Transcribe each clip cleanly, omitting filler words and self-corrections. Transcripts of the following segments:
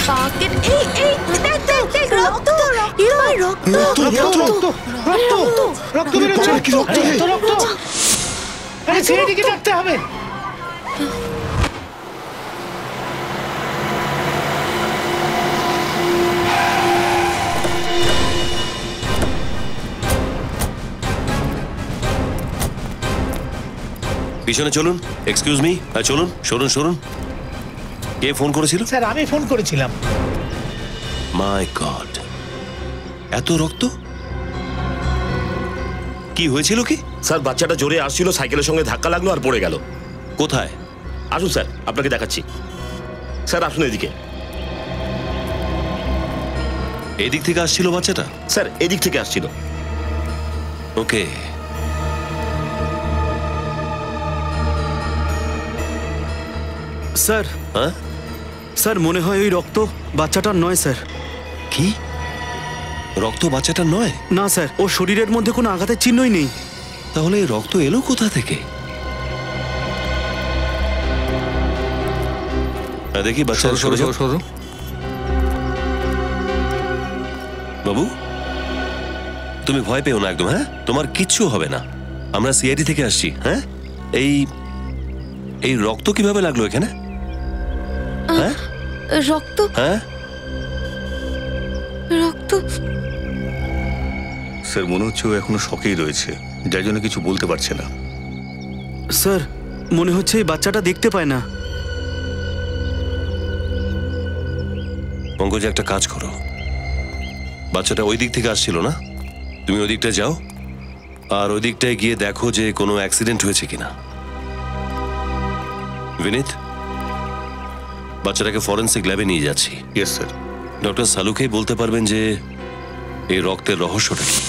Bucket এই এই দেখ দেখ দেখ রক্ত রক্ত রক্ত রক্ত বেরোচ্ছে। রক্ত আরে সেদিকে ডাকতে হবে। পিছনে চলুন। এক্সকিউজ মি, চলুন। সরুন সরুন। কে ফোন করেছিল? স্যার আমি ফোন করেছিলাম। মাই গড, এত রক্ত! কি হয়েছিল? কি স্যার, বাচ্চাটা জোরে আসছিল, সাইকেলের সঙ্গে ধাক্কা লাগলো আর পড়ে গেল। কোথায়? আসুন স্যার, আপনাকে দেখাচ্ছি। স্যার আসুন এদিকে। এদিক থেকে আসছিল বাচ্চাটা? স্যার এদিক থেকে আসছিল। ওকে, স্যার। হ্যাঁ স্যার, মনে হয় ওই রক্ত বাচ্চাটার নয় স্যার। কি? রক্ত বাচ্চাটা নয়? না স্যার, ওর শরীরের মধ্যে কোনো আঘাতের চিহ্নই নেই। তাহলে এই রক্ত এলো কোথা থেকে? দেখি বাচ্চা। সরো। বাবু, তুমি ভয় পেও না একদম। হ্যাঁ, তোমার কিচ্ছু হবে না। আমরা সিআইডি থেকে আসছি। হ্যাঁ, এই রক্ত কিভাবে লাগলো এখানে? হ্যাঁ রক্ত হ্যাঁ রক্ত। স্যার মনে হচ্ছে ও এখনো শকেই রয়েছে, যার জন্য কিছু বলতে পারছে না। স্যার, মনে হচ্ছে এই বাচ্চাটা দেখতে পায় না। পঙ্কজ, একটা কাজ করো। বাচ্চাটা ওই দিক থেকে আসছিল না? তুমি ওই দিকটা যাও আর ওই দিকটায় গিয়ে দেখো যে কোনো অ্যাক্সিডেন্ট হয়েছে কিনা। বিনীত, বাচ্চাটাকে ফরেন্সিক ল্যাবে নিয়ে যাচ্ছি। Yes sir. ডক্টর সালুকেই বলতে পারবেন যে এই রক্তের রহস্যটা কি।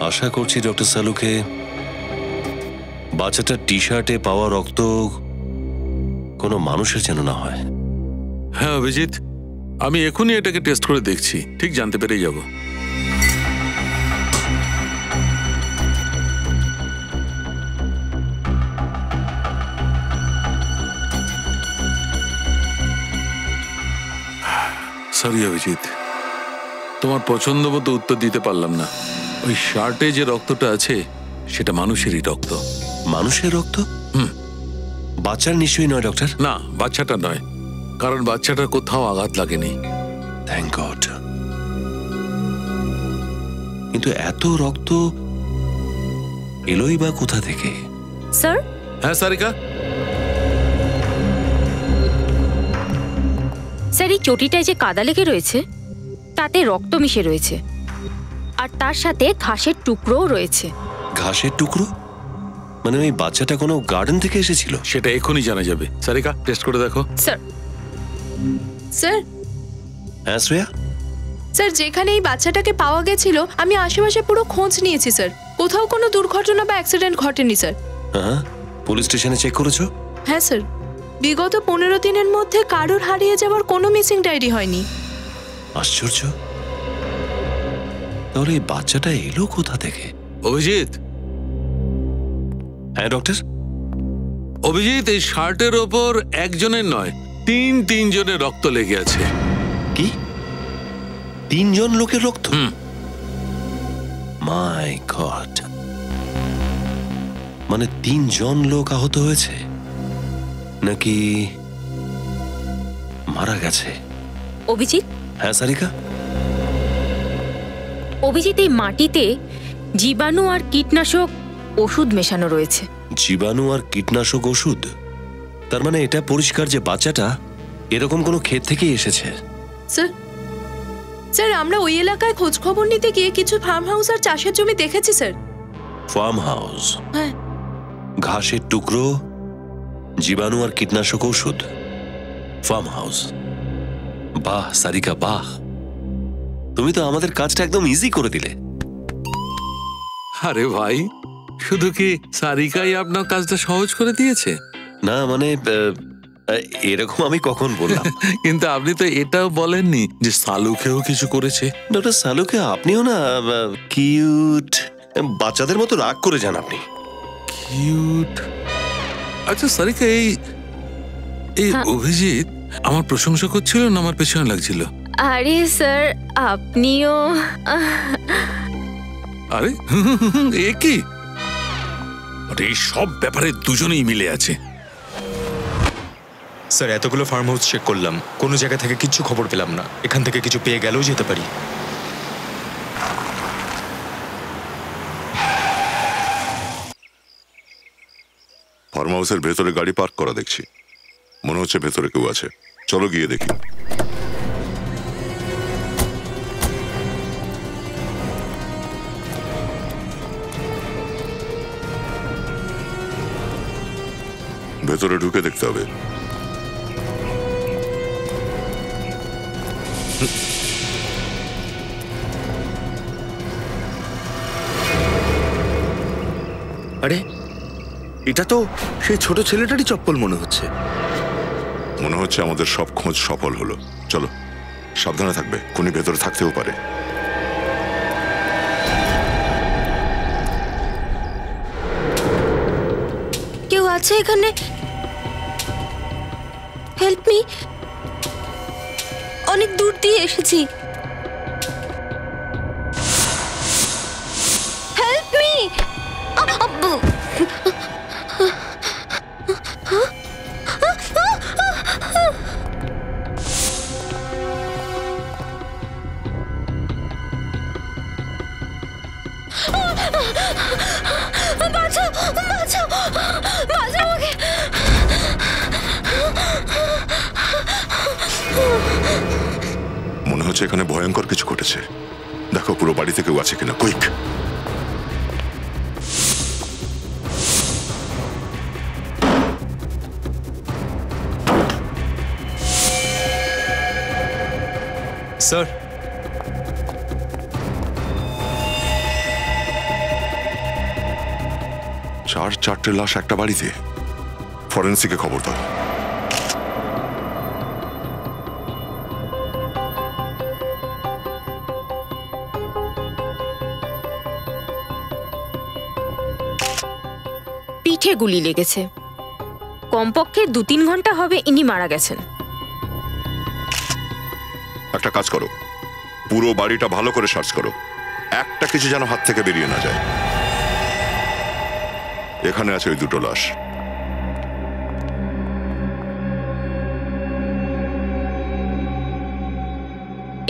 আশা করছি ডক্টর সালুকে বাচ্চাটার টি শার্টে পাওয়া রক্ত কোনো মানুষের যেন না হয়। হ্যাঁ অভিজিৎ, আমি এখনই এটাকে টেস্ট করে দেখছি, ঠিক জানতে পেরে যাব। সরি অভিজিৎ, তোমার পছন্দ মতো উত্তর দিতে পারলাম না। ওই শার্টে যে রক্তটা আছে সেটা মানুষেরই রক্ত। মানুষের রক্ত? বাচ্চার নিশ্চয়ই নয় ডক্টর। না, বাচ্চাটা নয়, কারণ বাচ্চাটার কোথাও আঘাত লাগেনি। Thank god. কিন্তু এত রক্ত এলোই বা কোথা থেকে? স্যার। হ্যাঁ সারিকা। স্যার, এই চটিটায় যে কাদা লেগে রয়েছে তাতে রক্ত মিশে রয়েছে, আর তার সাথে ঘাসের টুকরোও রয়েছে। ঘাসের টুকরো? মানে ওই বাচ্চাটা কোনো গার্ডেন থেকে এসেছিল? সেটা এখনই জানা যাবে। সারিকা, টেস্ট করে দেখো। স্যার। স্যার। হ্যাঁ শ্রেয়া। স্যার, যেখানে এই বাচ্চাটাকে পাওয়া গেছিল আমি আশেপাশে পুরো খোঁজ নিয়েছি স্যার, কোথাও কোনো দুর্ঘটনা বা অ্যাক্সিডেন্ট ঘটেনি স্যার। হ্যাঁ, পুলিশ স্টেশনে চেক করেছো? হ্যাঁ স্যার, বিগত 15 দিনের মধ্যে কারোর হারিয়ে যাওয়ার কোনো মিসিং ডায়েরি হয়নি। আশ্চর্য। তাহলে এই বাচ্চাটা এলো কোথা থেকে? অভিজিৎ। হ্যাঁ ডক্টর। অভিজিৎ, এই শার্টের ওপর একজনের নয়, তিন জনের রক্ত লেগে আছে। কি? 3 জন লোকের রক্ত? মাই গড। মানে 3 জন লোক আহত হয়েছে নাকি মারা গেছে? অভিজিৎ। হ্যাঁ সারিকা। অভিজিৎ, এই মাটিতে জীবাণু আর কীটনাশক ওষুধ মেশানো রয়েছে। জীবাণু আর কীটনাশক ওষুধ? তার মানে এটা পরিষ্কার যে বাচ্চাটা এরকম কোনো ক্ষেত থেকেই এসেছে। স্যার, স্যার আমরা ওই এলাকায় খোঁজ খবর নিতে গিয়ে কিছু ফার্ম হাউস আর চাষের জমি দেখেছি স্যার। ফার্ম হাউস, হ্যাঁ ঘাসের টুকরো, জীবাণু আর কীটনাশক ঔষধ। ফার্ম হাউস, বাহ সারিকা বাহ, তুমি তো আমাদের কাজটা একদম ইজি করে দিলে। আরে ভাই, শুধু কি সারিকাই আপনার কাজটা সহজ করে দিয়েছে? না মানে এরকম আমি কখন বললাম? কিন্তু আপনি তো এটাও বলেননি যে সালুকেও কিছু করেছে। ডক্টর সালুকে আপনিও না কিউট বাচ্চাদের মতো রাগ করে যান আপনি। কিউট। আচ্ছা সারিকা, এই অভিজিৎ আমার প্রশংসা করছিল না আমার পেছনে লাগছিল? আরে স্যার আপনিও আরে এ কি? আরে এই সব ব্যাপারে দুজনেই মিলে আছে। স্যার এতগুলো ফার্ম হাউস চেক করলাম, কোনো জায়গা থেকে কিচ্ছু খবর পেলাম না। এখান থেকে কিছু পেয়ে গেলেও যেতে পারি। ফার্ম হাউসের ভেতরে গাড়ি পার্ক করা দেখছি, মনে হচ্ছে ভেতরে কেউ আছে। চলো গিয়ে দেখি। ভেতরে ঢুকে দেখতে হবে। আরে এটা তো সেই ছোট ছেলেটারই চপ্পল মনে হচ্ছে। মনে হচ্ছে আমাদের সব খোঁজ সফল হলো। চলো, সাবধানে থাকবে, খুনি ভেতরে থাকতেও পারে। কেউ আছে এখানে? হেল্প মি, অনেক দূর দিয়ে এসেছি। Help me. বাঁচাও বাঁচাও বাঁচাও আমাকে। মনে হচ্ছে এখানে ভয়ঙ্কর কিছু ঘটেছে। দেখো পুরো বাড়িতে কেউ আছে কিনা। কুইক। স্যার চারটে লাশ একটা বাড়িতে। ফরেন্সিকে খবর দাও। পিঠে গুলি লেগেছে। কমপক্ষে 2-3 ঘন্টা হবে ইনি মারা গেছেন। একটা কাজ করো, পুরো বাড়িটা ভালো করে সার্চ করো, একটা কিছু যেন হাত থেকে বেরিয়ে না যায়। এখানে আছে ওই দুটো লাশ।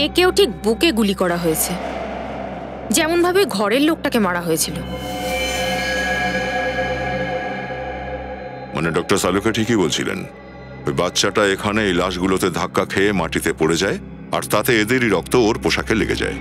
একেও ঠিক বুকে গুলি করা হয়েছে, যেমন ভাবে ঘরের লোকটাকে মারা হয়েছিল। মানে ডক্টর সালুকে ঠিকই বলছিলেন, ওই বাচ্চাটা এখানে এই লাশগুলোতে ধাক্কা খেয়ে মাটিতে পড়ে যায়, আর তাতে এদেরই রক্ত ওর পোশাকে লেগে যায়।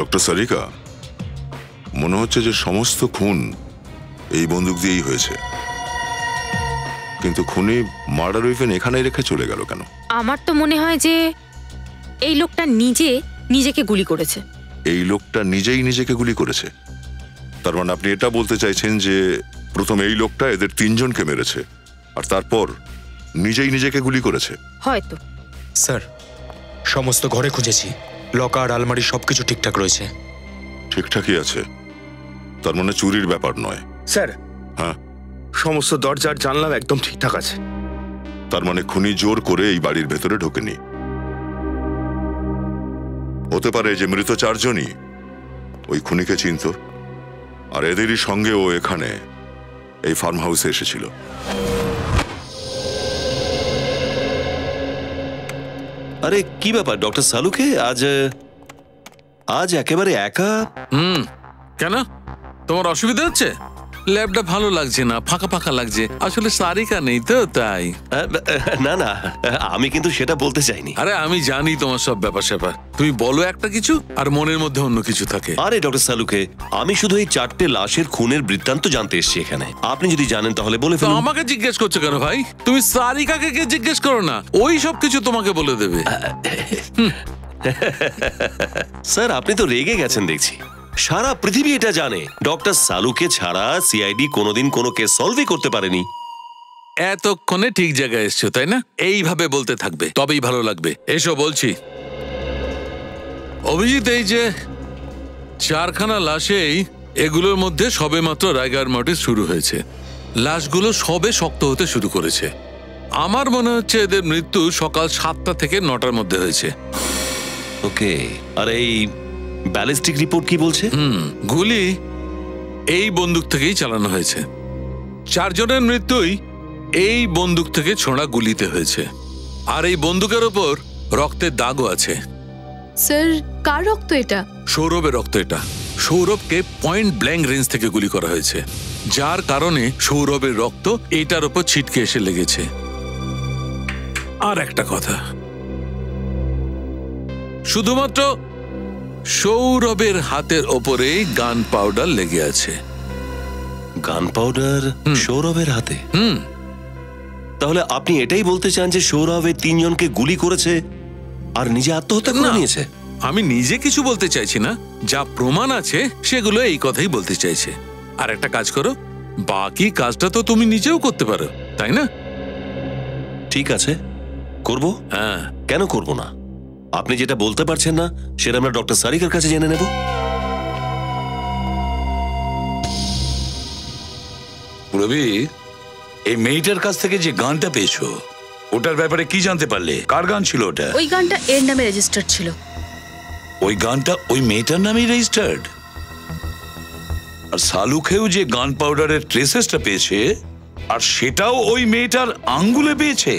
ডক্টর সারিকা, মনে হচ্ছে যে সমস্ত খুন এই বন্দুক দিয়েই হয়েছে, কিন্তু খুনি মার্ডার ওয়েপন এখানেই রেখে চলে গেল কেন? আমার তো মনে হয় যে এই লোকটা নিজেকে গুলি করেছে। এই লোকটা নিজেই নিজেকে গুলি করেছে? তার মানে আপনি এটা বলতে চাইছেন যে প্রথম এই লোকটা এদের 3 জনকে মেরেছে, আর তারপর নিজেই নিজেকে গুলি করেছে? হয়তো। স্যার সমস্ত ঘরে খুঁজেছি, লকার আলমারি সবকিছু ঠিকঠাক রয়েছে। ঠিকঠাকই আছে, তার মানে চুরির ব্যাপার নয়। স্যার হ্যাঁ, সমস্ত দরজার জানলা একদম ঠিকঠাক আছে। তার মানে খুনি জোর করে এই বাড়ির ভেতরে ঢোকেনি। হতে পারে যে মৃত 4 জনই ওই খুনিকে চিনত, আর এদেরই সঙ্গে ও এখানে এই ফার্ম হাউসে এসেছিল। আরে কি ব্যাপার ডক্টর সালুকে, আজ আজ একেবারে একা। কেন, তোমার অসুবিধা হচ্ছে? ল্যাবটা ভালো লাগছে না, ফাঁকা ফাঁকা লাগছে। আসলে সারিকা নেই তো তাই। না না, আমি কিন্তু সেটা বলতে চাইনি। আরে আমি জানি তোমার সব ব্যাপার স্যাপার। তুমি বলো একটা কিছু আর মনের মধ্যে অন্য কিছু থাকে। আরে ডক্টর সালুকে, আমি শুধু এই 4টে লাশের খুনের বৃত্তান্ত জানতে এসেছি এখানে। আপনি যদি জানেন তাহলে বলে তো ফেলুন। আমাকে জিজ্ঞেস করছো কেন ভাই? তুমি সারিকাকে কে জিজ্ঞেস করো না, ওই সব কিছু তোমাকে বলে দেবে। স্যার, আপনি তো রেগে গেছেন দেখছি। সারা পৃথিবী এটা জানে ডক্টর সালুকে ছাড়া সিআইডি কোনোদিন কোনো কেস সলভই করতে পারেনি। এতক্ষণে ঠিক জায়গায় এসছো তাই না? এইভাবে বলতে থাকবে, তবেই ভালো লাগবে। এসো বলছি। অভিজিৎ, এই যে 4খানা লাশেই এগুলোর মধ্যে সবে মাত্র রাইগার মর্টিস শুরু হয়েছে। লাশগুলো সবে শক্ত হতে শুরু করেছে। আমার মনে হচ্ছে এদের মৃত্যু সকাল 7টা থেকে 9টার মধ্যে হয়েছে। ওকে, আর এই ব্যালিস্টিক রিপোর্ট কি বলছে? গুলি এই বন্দুক থেকেই চালানো হয়েছে। 4 জনের মৃত্যুই এই বন্দুক থেকে ছোঁড়া গুলিতে হয়েছে। আর এই বন্দুকের ওপর রক্তের দাগও আছে। স্যার, কার রক্ত এটা? সৌরভের রক্ত এটা। সৌরভকে পয়েন্ট ব্ল্যাঙ্ক রেঞ্জ থেকে গুলি করা হয়েছে, যার কারণে সৌরভের রক্ত এটার ওপর ছিটকে এসে লেগেছে। আর একটা কথা, শুধুমাত্র সৌরভের হাতের ওপরেই গান পাউডার লেগে আছে। গান পাউডার সৌরভের হাতে? তাহলে আপনি এটাই বলতে চান যে সৌরভ এই 3 জনকে গুলি করেছে আর নিজে আত্মহত্যা করে নিয়েছে? আমি নিজে কিছু বলতে চাইছি না, যা প্রমাণ আছে সেগুলো এই কথাই বলতে চাইছে। আর একটা কাজ করো, বাকি কাজটা তো তুমি নিজেও করতে পারো, তাই না? ঠিক আছে, করব। হ্যাঁ, কেন করব না? আপনি যেটা বলতে পারছেন না সেটা আমরা ডক্টর সারিকার কাছে জেনে নেব। রবি, এই মেয়েটার কাছ থেকে যে গানটা পেয়েছো, ওটার ব্যাপারে কি জানতে পারলে? কার গান ছিল ওটা? ওই গানটা এর নামে রেজিস্টার্ড ছিল। ওই গানটা ওই মেয়েটার নামেই রেজিস্টার্ড? আর সালুকেও যে গান পাউডারের ট্রেসেসটা পেয়েছে, আর সেটাও ওই মেয়েটার আঙ্গুলে পেয়েছে।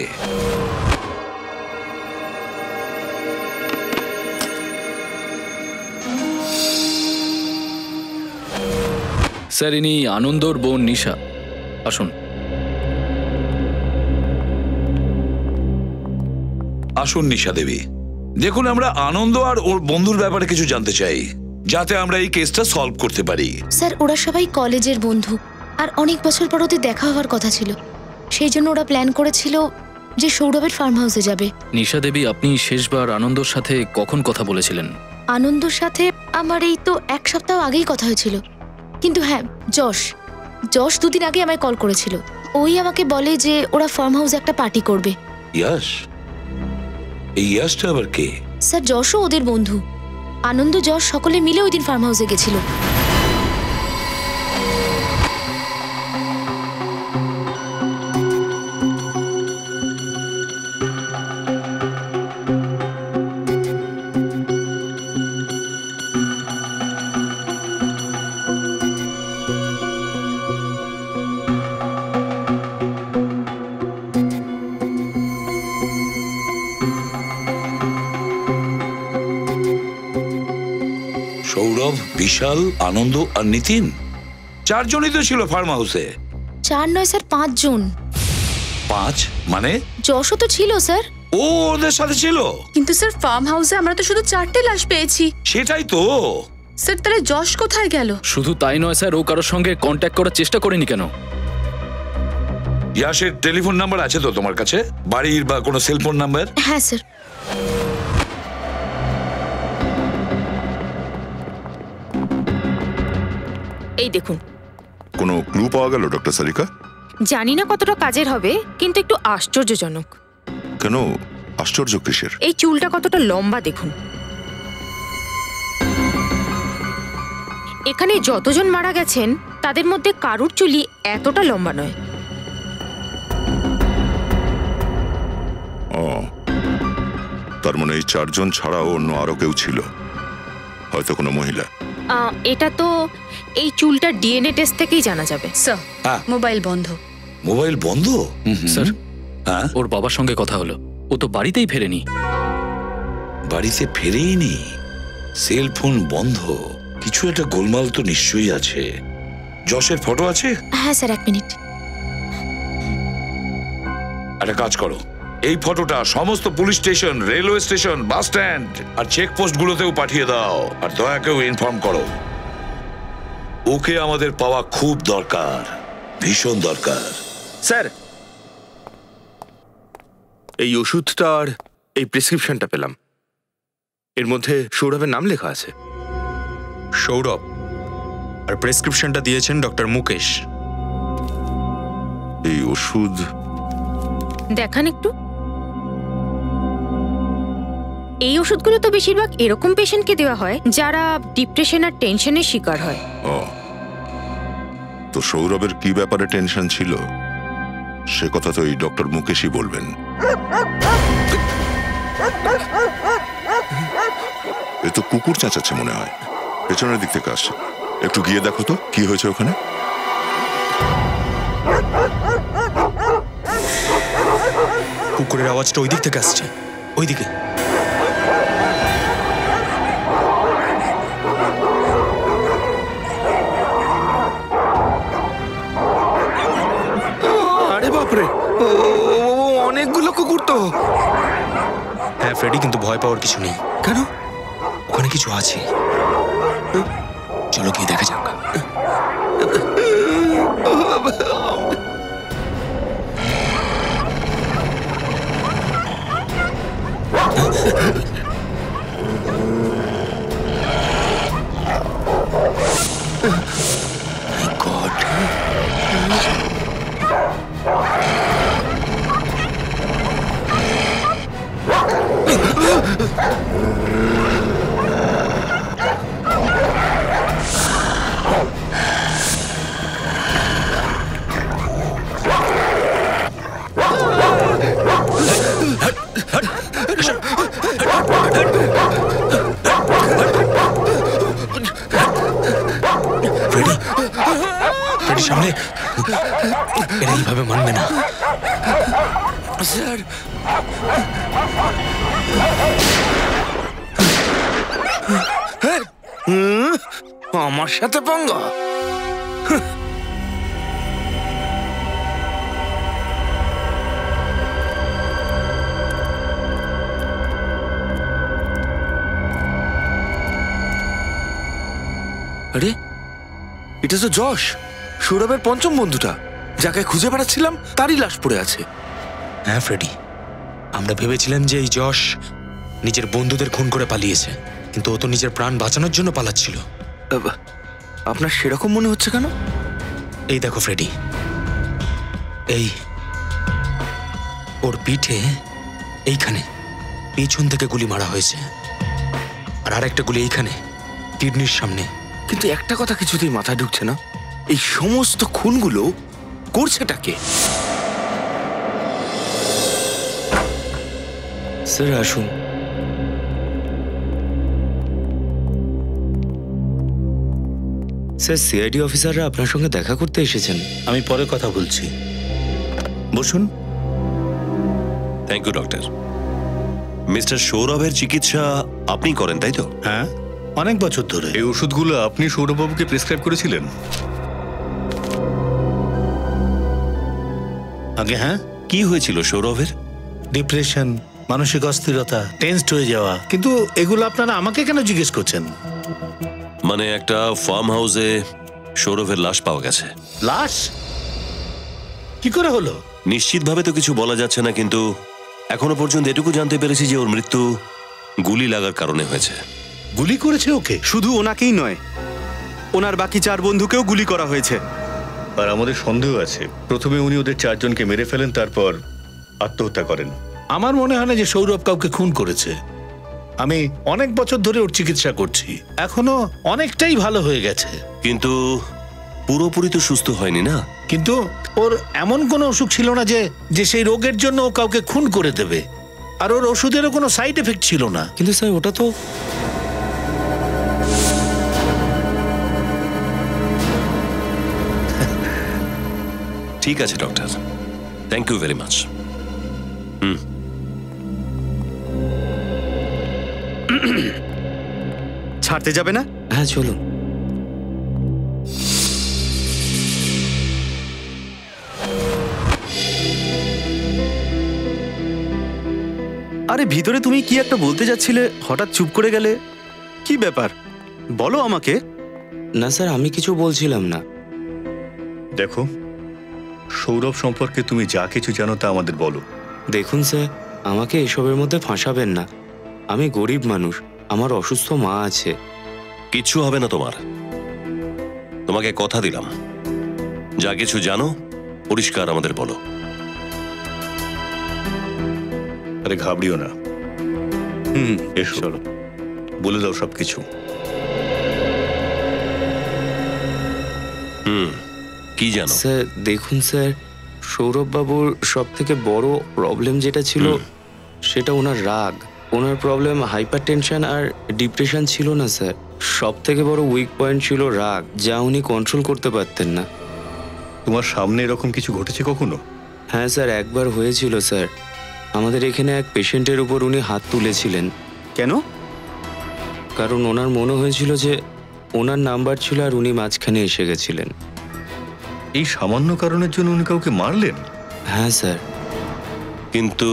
স্যার, ইনি আনন্দর বোন নিশা। আসুন। আসুন নিশা দেবী। দেখুন, আমরা আনন্দ আর ওর বন্ধুর ব্যাপারে কিছু জানতে চাই, যাতে আমরা এই কেসটা সলভ করতে পারি। স্যার, ওরা সবাই কলেজের বন্ধু, আর অনেক বছর পর ওদের দেখা হওয়ার কথা ছিল। সেই জন্য ওরা প্ল্যান করেছিল যে সৌরভের ফার্ম হাউসে যাবে। নিশা দেবী, আপনি শেষবার আনন্দর সাথে কখন কথা বলেছিলেন? আনন্দর সাথে আমার এই তো 1 সপ্তাহ আগেই কথা হয়েছিল। কিন্তু হ্যাঁ, যশ 2 দিন আগে আমায় কল করেছিল। ওই আমাকে বলে যে ওরা ফার্ম হাউসে একটা পার্টি করবে। ইয়াশ? এই ইয়াশটা আবার কে? স্যার, যশও ওদের বন্ধু। আনন্দ, যশ সকলে মিলে ওই দিন ফার্ম হাউসে গেছিল। সৌরভ, বিশাল, আনন্দ আর নিতিন, 4 জনই তো ছিল ফার্ম হাউসে। 4 নয় স্যার, 5 জন। 5 মানে? যশও তো ছিল স্যার। ও ওদের সাথে ছিল? কিন্তু স্যার, ফার্ম হাউসে আমরা তো শুধু 4টে লাশ পেয়েছি। সেটাই তো স্যার, তাহলে যশ কোথায় গেল? শুধু তাই নয় স্যার, ও কারোর সঙ্গে কন্ট্যাক্ট করার চেষ্টা করেনি কেন? ইয়াশের টেলিফোন নাম্বার আছে তো তোমার কাছে? বাড়ির বা কোনো সেলফোন নাম্বার? হ্যাঁ স্যার। এই দেখুন। কোনো ক্লু পাওয়া গেল ডক্টর সারিকা? জানি না কতটা কাজের হবে, কিন্তু একটু আশ্চর্যজনক। কেন আশ্চর্য কিসের? এই চুলটা কতটা লম্বা দেখুন। এখানে যতজন মারা গেছেন তাদের মধ্যে কারুর চুলই এতটা লম্বা নয়। ও, তার মানে এই 4 জন ছাড়াও অন্য আরো কেউ ছিল, হয়তো কোনো মহিলা। এটা তো এই চুলটা ডিএনএ টেস্ট থেকেই জানা যাবে। স্যার, মোবাইল বন্ধ। মোবাইল বন্ধ? স্যার, ওর বাবার সঙ্গে কথা হলো, ও তো বাড়িতেই ফেরেনি। বাড়িতে ফেরেইনি? সেল ফোন বন্ধ, কিছু একটা গোলমাল তো নিশ্চয়ই আছে। যশের ফটো আছে? হ্যাঁ স্যার, 1 মিনিট। একটা কাজ করো, এই ফটোটা সমস্ত police station, railway station, bus stand আর চেকপোস্ট গুলোতেও পাঠিয়ে দাও। আর দয়াকেও ইনফর্ম করো, ওকে আমাদের পাওয়া খুব দরকার, ভীষণ দরকার। স্যার, এই ওষুধটা আর এই প্রেসক্রিপশনটা পেলাম, এর মধ্যে সৌরভের নাম লেখা আছে। সৌরভ, আর প্রেসক্রিপশনটা দিয়েছেন ডক্টর মুকেশ। এই ওষুধ দেখান একটু। এই ওষুধগুলো তো বেশিরভাগ এরকম পেশেন্টকে দেওয়া হয় যারা ডিপ্রেশন আর টেনশনের শিকার হয়। ও, তো সৌরভের কি ব্যাপারে টেনশন ছিল সে কথা তো এই ডক্টর মুকেশই বলবেন। এ তো কুকুর চেঁচাচ্ছে মনে হয়, পেছনের দিক থেকে আসছে। একটু গিয়ে দেখো তো কি হয়েছে ওখানে। কুকুরের আওয়াজটা ওই দিক থেকে আসছে, ওইদিকে। আরে বাপরে, অনেকগুলো কুকুর তো। হ্যাঁ ফ্রেডি, কিন্তু ভয় পাওয়ার কিছু নেই। কেন? ওখানে কিছু আছে, চলো গিয়ে দেখা যাক। সামনে, এরা এইভাবে মানবে না স্যার। আমার সাথে পাঙ্গা? আরে, এটা তো যশ, সৌরভের পঞ্চম বন্ধুটা, যাকে খুঁজে বেড়াচ্ছিলাম তারই লাশ পড়ে আছে। হ্যাঁ ফ্রেডি, আমরা ভেবেছিলাম যে এই যশ নিজের বন্ধুদের খুন করে পালিয়েছে, কিন্তু ও তো নিজের প্রাণ বাঁচানোর জন্য পালাচ্ছিল। আপনার সেরকম মনে হচ্ছে কেন? এই দেখো ফ্রেডি, এই ওর পিঠে এইখানে পেছন থেকে গুলি মারা হয়েছে, আর আরেকটা গুলি এইখানে কিডনির সামনে। কিন্তু একটা কথা কিছুতেই মাথায় ঢুকছে না, এই সমস্ত খুনগুলো করছেটা কে? স্যার আসুন। স্যার, সিআইডি অফিসাররা আপনার সঙ্গে দেখা করতে এসেছেন। আমি পরে কথা বলছি, বসুন। Thank you doctor. মিস্টার সৌরভের চিকিৎসা আপনি করেন তাই তো? হ্যাঁ, অনেক বছর ধরে। এই ওষুধগুলো আপনি সৌরভবাবুকে প্রেসক্রাইব করেছিলেন? আগে হ্যাঁ। কি হয়েছিল সৌরভের? ডিপ্রেশন, মানসিক অস্থিরতা, টেনসড হয়ে যাওয়া। কিন্তু এগুলো আপনারা আমাকে কেন জিজ্ঞেস করছেন? মানে একটা ফার্ম হাউসে সৌরভের লাশ পাওয়া গেছে। লাশ কি করে হলো? নিশ্চিতভাবে তো কিছু বলা যাচ্ছে না, কিন্তু এখনো পর্যন্ত এটুকু জানতে পেরেছি যে ওর মৃত্যু গুলি লাগার কারণে হয়েছে। গুলি করেছে ওকে? শুধু ওনাকেই নয়, ওনার বাকি 4 বন্ধুকেও গুলি করা হয়েছে। আর আমাদের সন্দেহ আছে প্রথমে উনি ওদের 4 জনকে মেরে ফেলেন, তারপর আত্মহত্যা করেন। আমার মনে হয় না যে সৌরভ কাউকে খুন করেছে। আমি অনেক বছর ধরে ওর চিকিৎসা করছি, এখনো অনেকটাই ভালো হয়ে গেছে। কিন্তু পুরোপুরি তো সুস্থ হয়নি না? কিন্তু ওর এমন কোনো অসুখ ছিল না যে যে সেই রোগের জন্য ও কাউকে খুন করে দেবে। আর ওর ওষুধেরও কোনো সাইড এফেক্ট ছিল না। কিন্তু স্যার, ওটা তো ঠিক আছে doctor, thank you very much. ছাড়তে যাবে না? হ্যাঁ চলুন। আরে ভিতরে তুমি কি একটা বলতে যাচ্ছিলে, হঠাৎ চুপ করে গেলে, কি ব্যাপার বলো আমাকে। না স্যার, আমি কিছু বলছিলাম না। দেখো, সৌরভ সম্পর্কে তুমি যা কিছু জানো তা আমাদের বলো। দেখুন স্যার, আমাকে এসবের মধ্যে ফাঁসাবেন না। আমি গরিব মানুষ, আমার অসুস্থ মা আছে। কিচ্ছু হবে না তোমার। তোমাকে কথা দিলাম, যা কিছু জানো পরিষ্কার আমাদের বলো। আরে ঘাবড়িও না, এসো চলো, বলে দাও সবকিছু। কি জানো? স্যার দেখুন স্যার, সৌরভ বাবুর সব থেকে বড় প্রবলেম যেটা ছিল সেটা ওনার রাগ। ওনার প্রবলেম হাইপার টেনশন আর ডিপ্রেশন ছিল না স্যার, সব থেকে বড় উইক পয়েন্ট ছিল রাগ, যা উনি কন্ট্রোল করতে পারতেন না। তোমার সামনে এরকম কিছু ঘটেছে কখনো? হ্যাঁ স্যার, একবার হয়েছিল স্যার। আমাদের এখানে এক পেশেন্টের উপর উনি হাত তুলেছিলেন। কেন? কারণ ওনার মনে হয়েছিল যে ওনার নাম্বার ছিল আর উনি মাঝখানে এসে গেছিলেন। এই সামান্য কারণের জন্য উনি কাউকে মারলেন? হ্যাঁ স্যার। কিন্তু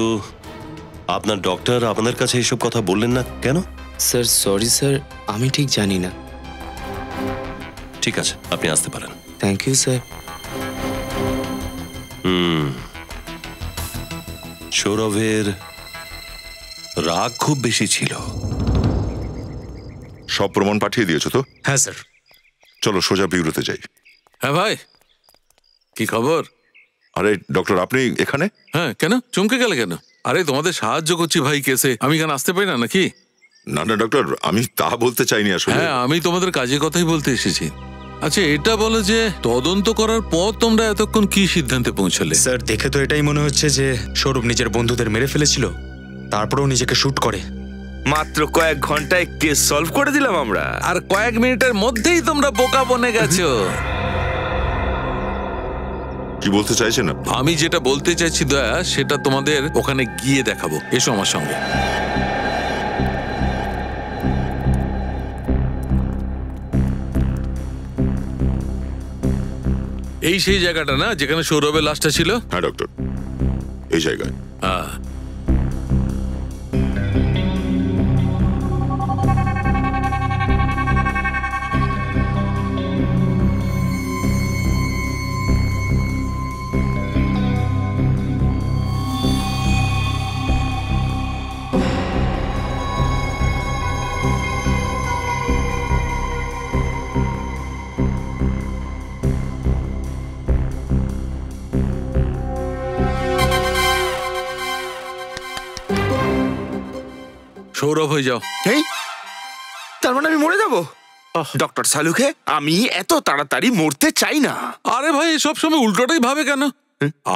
আপনার ডক্টর আপনাদের কাছে এইসব কথা বললেন না কেন? স্যার সরি স্যার, আমি ঠিক জানি না। ঠিক আছে, আপনি আসতে পারেন। Thank you sir. সৌরভের রাগ খুব বেশি ছিল। সব প্রমাণ পাঠিয়ে দিয়েছো তো? হ্যাঁ স্যার। চলো সোজা বিউরোতে যাই। হ্যাঁ ভাই, কি খবর? আরে ডক্টর, আপনি এখানে? হ্যাঁ, কেন চমকে গেলে কেন? আরে তোমাদের সাহায্য করছি ভাই কেসে, আমি কেন আসতে পারি না নাকি? না না ডক্টর, আমি তা বলতে চাইনি আসলে। হ্যাঁ, আমি তোমাদের কাজের কথাই বলতে এসেছি। আচ্ছা এটা বলো যে তদন্ত করার পর তোমরা এতক্ষণ কি সিদ্ধান্তে পৌঁছলে? স্যার দেখে তো এটাই মনে হচ্ছে যে সৌরভ নিজের বন্ধুদের মেরে ফেলেছিল, তারপরেও নিজেকে শুট করে। মাত্র কয়েক ঘন্টায় কেস সলভ করে দিলাম আমরা, আর কয়েক মিনিটের মধ্যেই তোমরা বোকা বনে গেছো। কি বলতে চাইছেন আপনি? আমি যেটা বলতে চাইছি দয়া, সেটা তোমাদের ওখানে গিয়ে দেখাবো। এসো আমার সঙ্গে। এই সেই জায়গাটা না যেখানে সৌরভের লাশটা ছিল? হ্যাঁ ডক্টর, এই জায়গায়। হ্যাঁ। সৌরভ হয়ে যাও। তার মানে আমি মরে যাব? ডক্টর সালুকে, আমি এত তাড়াতাড়ি মরতে চাই না। আরে ভাই, সব সময় উল্টোটাই ভাবে কেন?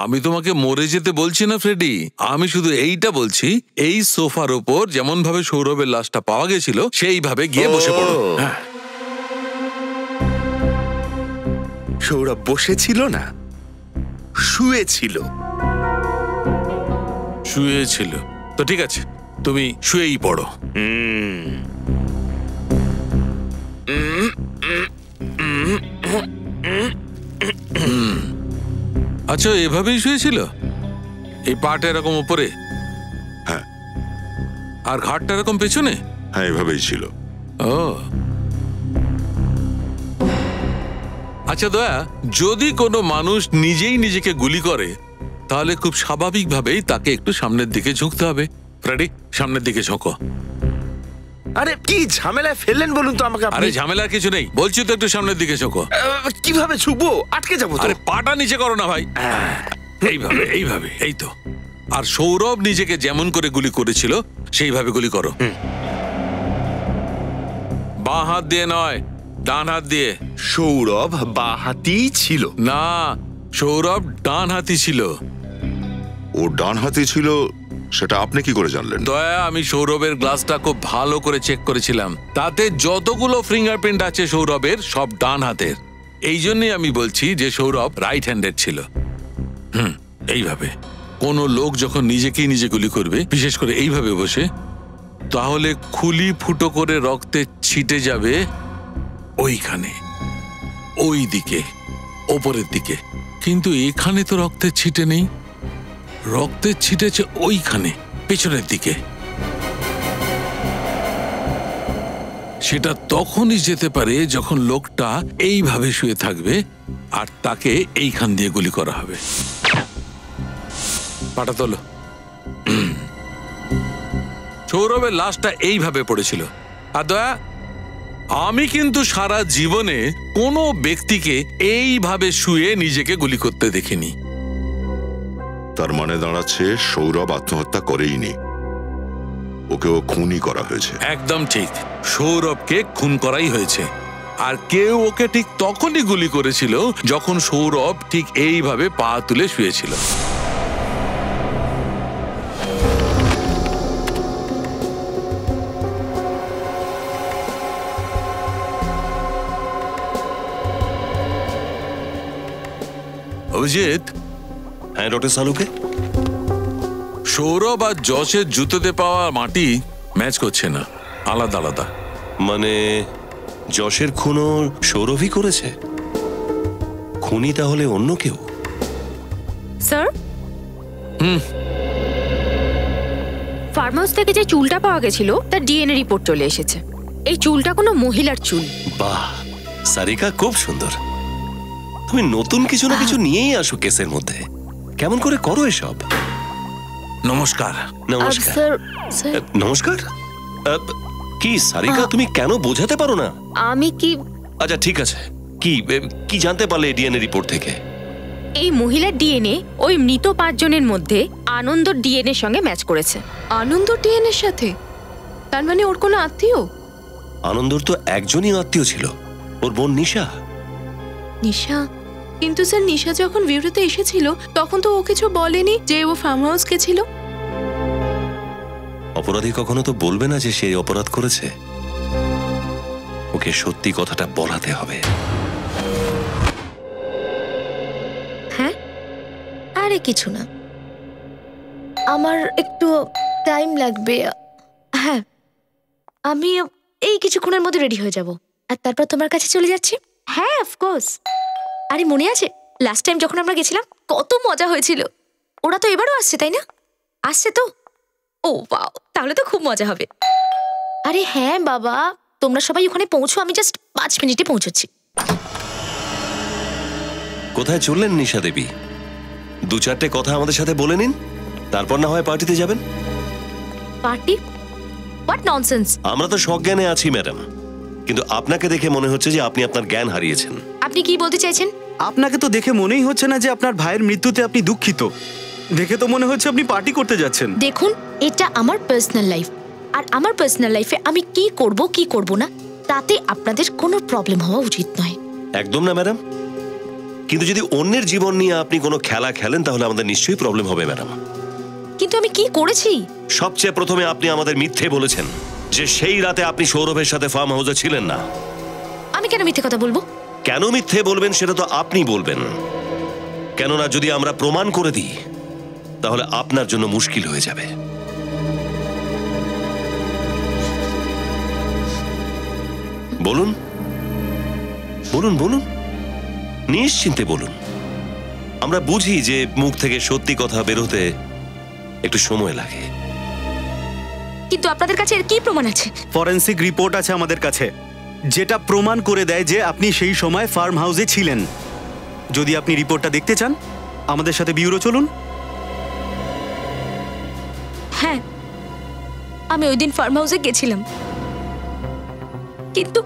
আমি তোমাকে মরে যেতে বলছি না ফ্রেডি, আমি শুধু এইটা বলছি, এই সোফার উপর যেমন ভাবে সৌরভের লাশটা পাওয়া গেছিল সেইভাবে গিয়ে বসে পড়ো। হ্যাঁ। সৌরভ বসেছিল না, শুয়েছিল। শুয়েছিল তো ঠিক আছে, তুমি শুয়েই পড়ো। আচ্ছা, এভাবেই শুয়েছিল? এই পাটা এরকম উপরে? হ্যাঁ। আর ঘাটটা এরকম পেছনে? হ্যাঁ, এভাবেই ছিল। ও আচ্ছা দয়া, যদি কোনো মানুষ নিজেই নিজেকে গুলি করে তাহলে খুব স্বাভাবিকভাবেই তাকে একটু সামনের দিকে ঝুঁকতে হবে। ফ্রেডি, সামনের দিকে ঝোঁকো। আরে কি ঝামেলায় ফেললেন বলুন তো আমাকে। আরে ঝামেলার কিছু নেই, বলছি তো একটু সামনের দিকে ঝোঁকো। কিভাবে ঝুঁকবো? আটকে যাবো। আরে পাটা নিচে করো না ভাই, এইভাবে এইভাবে, এই তো। আর সৌরভ নিজেকে যেমন করে গুলি করেছিল সেইভাবে গুলি করো। বাঁ হাত দিয়ে নয়, ডান হাত দিয়ে। সৌরভ বাঁ হাতি ছিল না, সৌরভ ডান হাতি ছিল। ও ডান হাতি ছিল সেটা আপনি কি করে জানলেন? দয়া, আমি সৌরভের গ্লাসটা খুব ভালো করে চেক করেছিলাম, তাতে যতগুলো ফিঙ্গারপ্রিন্ট আছে সৌরভের সব ডান হাতের। এই জন্যই আমি বলছি যে সৌরভ রাইট হ্যান্ডেড ছিল। এইভাবে কোনো লোক যখন নিজেকেই নিজে গুলি করবে, বিশেষ করে এইভাবে বসে, তাহলে খুলি ফুটো করে রক্তে ছিটে যাবে ওইখানে, ওই দিকে, ওপরের দিকে। কিন্তু এখানে তো রক্তের ছিটে নেই, রক্তের ছিটেছে ওইখানে পেছনের দিকে। সেটা তখনই যেতে পারে যখন লোকটা এইভাবে শুয়ে থাকবে আর তাকে এইখান দিয়ে গুলি করা হবে। পাটা তোলো। সৌরভের লাশটা এইভাবে পড়েছিল। আর দয়া, আমি কিন্তু সারা জীবনে কোনো ব্যক্তিকে এইভাবে শুয়ে নিজেকে গুলি করতে দেখিনি। তার মানে দাঁড়াচ্ছে সৌরভ আত্মহত্যা করেইনি, ওকেও খুনই করা হয়েছে। একদম ঠিক, সৌরভকে খুন করাই হয়েছে। আর কেউ ওকে ঠিক তখনই গুলি করেছিল যখন সৌরভ ঠিক এইভাবে পা তুলে শুয়েছিল। অভিজিৎ। হ্যাঁ ডক্টর সালুকে। সৌরভ আর যশের জুতোতে পাওয়া মাটি ম্যাচ করছে না, আলাদা আলাদা। মানে যশের খুনও সৌরভই করেছে? খুনি তাহলে অন্য কেউ? স্যার, ফার্ম হাউস থেকে যে চুলটা পাওয়া গেছিল তার ডিএনএ রিপোর্ট চলে এসেছে। এই চুলটা কোনো মহিলার চুল। বাহ সারিকা, খুব সুন্দর। তুমি নতুন কিছু না কিছু নিয়েই আসো কেসের মধ্যে। কেমন করে করো এসব? নমস্কার। নমস্কার। স্যার নমস্কার। কি সারিকা, তুমি কেন বোঝাতে পারো না? আমি কি? আচ্ছা ঠিক আছে, কি জানতে পারলে ডিএনএ রিপোর্ট থেকে? এই মহিলার ডিএনএ ওই মৃত 5 জনের মধ্যে আনন্দর ডিএনএ সঙ্গে ম্যাচ করেছে। আনন্দ ডিএনএ এর সাথে? তার মানে ওর কোনো আত্মীয়? আনন্দর তো একজনই আত্মীয় ছিল, ওর বোন নিশা। নিশা? কিন্তু স্যার নিশা যখন ভিউতে এসেছিল তখন তো ও কিছু বলেনি যে ও ফার্ম হাউস গেছিল। অপরাধী কখনো তো বলবে না যে সে অপরাধ করেছে। ওকে সত্যি কথাটা বলাতে হবে। হ্যাঁ, আরে কিছু না, আমার একটু টাইম লাগবে। হ্যাঁ, আমি এই কিছুক্ষণের মধ্যে রেডি হয়ে যাব আর তারপর তোমার কাছে চলে যাচ্ছি। হ্যাঁ অফকোর্স। আরে মনে আছে লাস্ট টাইম যখন আমরা গেছিলাম কত মজা হয়েছিল? ওরা তো এবারও আসছে, তাই না? আসছে তো? ও বাও, তাহলে তো খুব মজা হবে। আরে হ্যাঁ বাবা, তোমরা সবাই ওখানে পৌঁছো, আমি জাস্ট 5 মিনিটে পৌঁছচ্ছি। কোথায় চললেন নিশা দেবী? 2-4টে কথা আমাদের সাথে বলে নিন, তারপর না হয় পার্টিতে যাবেন। পার্টি? What nonsense! আমরা তো সজ্ঞানে আছি ম্যাডাম, কিন্তু আপনাকে দেখে মনে হচ্ছে যে আপনি আপনার জ্ঞান হারিয়েছেন। আপনি কি বলতে চাইছেন? আপনাকে তো দেখে মনেই হচ্ছে না যে আপনার ভাইয়ের মৃত্যুতে আপনি দুঃখিত। দেখে তো মনে হচ্ছে আপনি পার্টি করতে যাচ্ছেন। দেখুন, এটা আমার পার্সোনাল লাইফ, আর আমার পার্সোনাল লাইফে আমি কি করব না তাতে আপনাদের কোনো প্রবলেম হওয়া উচিত নয়। একদম না ম্যাডাম, কিন্তু যদি অন্যের জীবন নিয়ে আপনি কোনো খেলা খেলেন তাহলে আমাদের নিশ্চয়ই প্রবলেম হবে ম্যাডাম। কিন্তু আমি কি করেছি? সবচেয়ে প্রথমে আপনি আমাদের মিথ্যে বলেছেন যে সেই রাতে আপনি সৌরভের সাথে ফার্ম হাউসে ছিলেন না। আমি কেন মিথ্যে কথা বলবো? কেন মিথ্যে বলবেন সেটা তো আপনি বলবেন, কেননা যদি আমরা প্রমাণ করে দিই তাহলে আপনার জন্য মুশকিল হয়ে যাবে। বলুন বলুন বলুন, নিশ্চিন্তে বলুন। আমরা বুঝি যে মুখ থেকে সত্যি কথা বেরোতে একটু সময় লাগে। কিন্তু আপনাদের কাছে এর কি প্রমাণ আছে? ফরেনসিক রিপোর্ট আছে আমাদের কাছে, যেটা প্রমাণ করে দেয় যে আপনি সেই সময় ফার্ম হাউসে ছিলেন। যদি আপনি রিপোর্টটা দেখতে চান, আমাদের সাথে বিউরো চলুন। হ্যাঁ, আমি ওই দিন ফার্ম হাউসে গেছিলাম, কিন্তু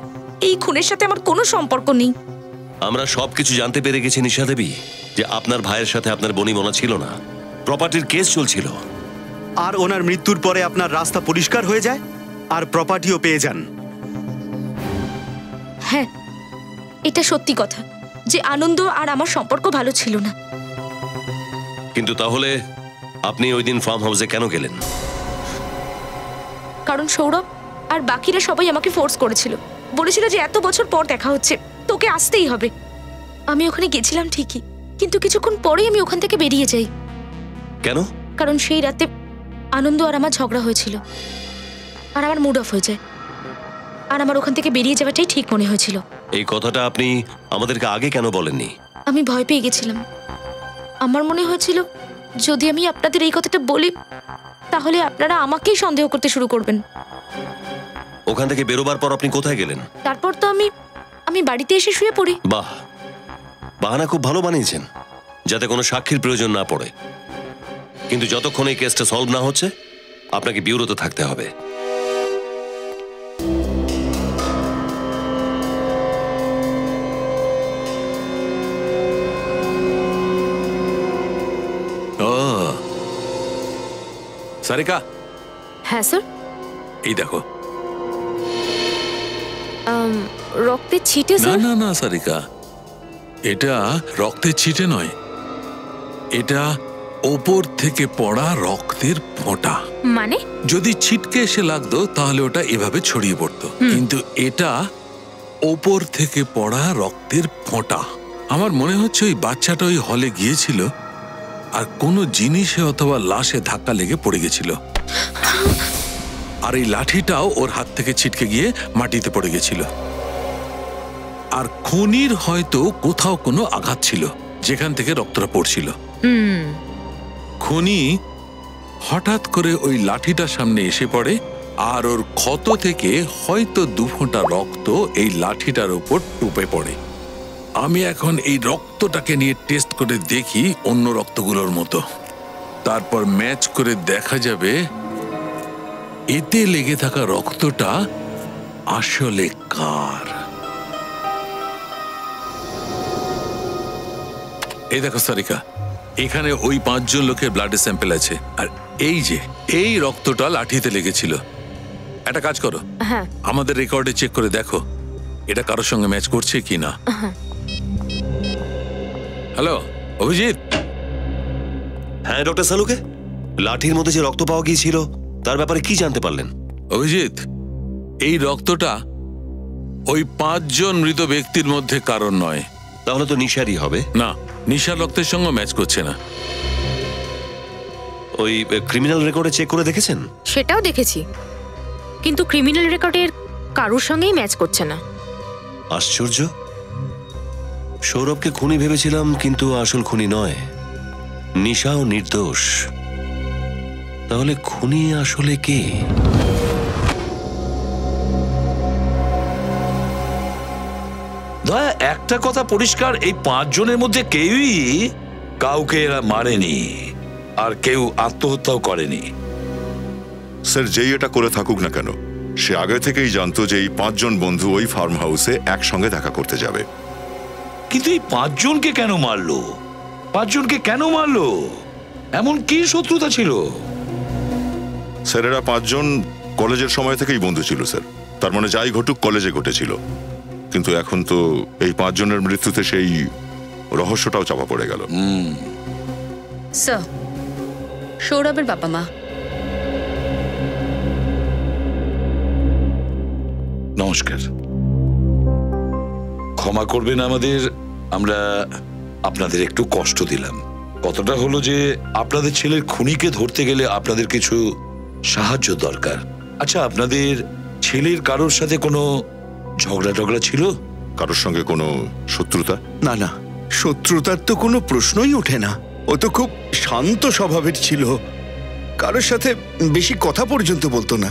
এই খুনের সাথে আমার কোনো সম্পর্ক নেই। আমরা সবকিছু জানতে পেরে গেছি নিশা দেবী, যে আপনার ভাইয়ের সাথে আপনার বনিবনা ছিল না, প্রপার্টির কেস চলছিল। আর ওনার মৃত্যুর পরে আপনার রাস্তা পরিষ্কার হয়ে যায় আর প্রপার্টিও পেয়ে যান। হ্যাঁ, এটা সত্যি কথা যে আনন্দ আর আমার সম্পর্ক ভালো ছিল না। কিন্তু তাহলে আপনি ওই দিন ফার্ম হাউসে কেন গেলেন? কারণ সৌরভ আর বাকিরা সবাই আমাকে ফোর্স করেছিল, বলেছিল যে এত বছর পর দেখা হচ্ছে, তোকে আসতেই হবে। আমি ওখানে গেছিলাম ঠিকই, কিন্তু কিছুক্ষণ পরেই আমি ওখান থেকে বেরিয়ে যাই। কেন? কারণ সেই রাতে আনন্দ আর আমার ঝগড়া হয়েছিল। আর আমার মুড অফ হয়ে যায়, আর আমার ওখান থেকে বেরিয়ে যাওয়াটাই ঠিক মনে হয়েছিল। এই কথাটা আপনি আমাদেরকে আগে কেন বলেননি? আমি ভয় পেয়ে গেছিলাম। আমার মনে হয়েছিল যদি আমি আপনাদের এই কথাটা বলি তাহলে আপনারা আমাকেই সন্দেহ করতে শুরু করবেন। ওখান থেকে বেরোবার পর আপনি কোথায় গেলেন? তারপর তো আমি বাড়িতে এসে শুয়ে পড়ি। বাহ, বাহানা খুব ভালো বানিয়েছেন, যাতে কোনো সাক্ষীর প্রয়োজন না পড়ে। কিন্তু যতক্ষণ এই কেসটা সলভ না হচ্ছে আপনাকে বিউরোতে থাকতে হবে। সারিকা। হ্যাঁ স্যার। এই দেখো। রক্তের ছিটে না না না সারিকা, এটা রক্তের ছিটে নয়, এটা ওপর থেকে পড়া রক্তের ফোঁটা। মানে যদি ছিটকে এসে লাগতো তাহলে ওটা এভাবে ছড়িয়ে পড়তো, কিন্তু এটা ওপর থেকে পড়া রক্তের ফোঁটা। আমার মনে হচ্ছে ওই বাচ্চাটা ওই হলে গিয়েছিল আর কোনো জিনিসে অথবা লাশে ধাক্কা লেগে পড়ে গেছিল, আর এই লাঠিটাও ওর হাত থেকে ছিটকে গিয়ে মাটিতে পড়ে গেছিল। আর খুনির হয়তো কোথাও কোনো আঘাত ছিল যেখান থেকে রক্তটা পড়ছিল। খুনি হঠাৎ করে ওই লাঠিটার সামনে এসে পড়ে আর ওর ক্ষত থেকে হয়তো 2 ফোঁটা রক্ত এই লাঠিটার উপর টুপে পড়ে। আমি এখন এই রক্তটাকে নিয়ে টেস্ট করে দেখি অন্য রক্তগুলোর মতো, তারপর ম্যাচ করে দেখা যাবে এতে লেগে থাকা রক্তটা আসলে কার। এই দেখো সারিকা, এখানে ওই 5 জন লোকের ব্লাডের স্যাম্পল আছে, আর এই যে এই রক্তটা লাঠিতে লেগেছিল। একটা কাজ করো, হ্যাঁ আমাদের রেকর্ডে চেক করে দেখো এটা কারোর সঙ্গে ম্যাচ করছে কিনা। হ্যালো অভিজিৎ। হ্যাঁ ডক্টর সালুকে, লাঠির মধ্যে যে রক্ত পাওয়া গিয়েছিল তার ব্যাপারে কি জানতে পারলেন? অভিজিৎ, এই রক্তটা ওই 5 জন মৃত ব্যক্তির মধ্যে কারণ নয়। তাহলে তো নিশারই হবে। না, নিশার রক্তের সঙ্গে ম্যাচ করছে না। ওই ক্রিমিনাল রেকর্ডে চেক করে দেখেছেন? সেটাও দেখেছি, কিন্তু ক্রিমিনাল রেকর্ডের কারোর সঙ্গেই ম্যাচ করছে না। আশ্চর্য, সৌরভকে খুনি ভেবেছিলাম কিন্তু আসল খুনি নয়, নিশাও নির্দোষ। তাহলে খুনি আসলে কে? দয়া, একটা কথা পরিষ্কার, এই 5 জনের মধ্যে কেউই কাউকে এরা মারেনি আর কেউ আত্মহত্যাও করেনি। স্যার, যেই এটা করে থাকুক না কেন, সে আগে থেকেই জানতো যে এই 5 জন বন্ধু ওই ফার্ম হাউসে একসঙ্গে দেখা করতে যাবে। কিন্তু এই 5 জনকে কেন মারলো? 5 জনকে কেন মারলো? এমন কি শত্রুতা ছিল? স্যার, এরা 5 জন কলেজের সময় থেকেই বন্ধু ছিল স্যার। তার মানে যাই ঘটুক কলেজে ঘটেছিল। কিন্তু এখন তো এই 5 জনের মৃত্যুতে সেই রহস্যটাও চাপা পড়ে গেল। স্যার, সৌরভের বাবা মা। নমস্কার, ক্ষমা করবেন আমাদের, আমরা আপনাদের একটু কষ্ট দিলাম। কতটা হলো যে আপনাদের ছেলের খুনিকে ধরতে গেলে আপনাদের কিছু সাহায্য দরকার। আচ্ছা, আপনাদের ছেলের কারোর সাথে কোনো ঝগড়া ছিল? কারোর সঙ্গে কোনো শত্রুতা? না না, শত্রুতার তো কোনো প্রশ্নই ওঠে না। ও তো খুব শান্ত স্বভাবের ছিল, কারোর সাথে বেশি কথা পর্যন্ত বলতো না।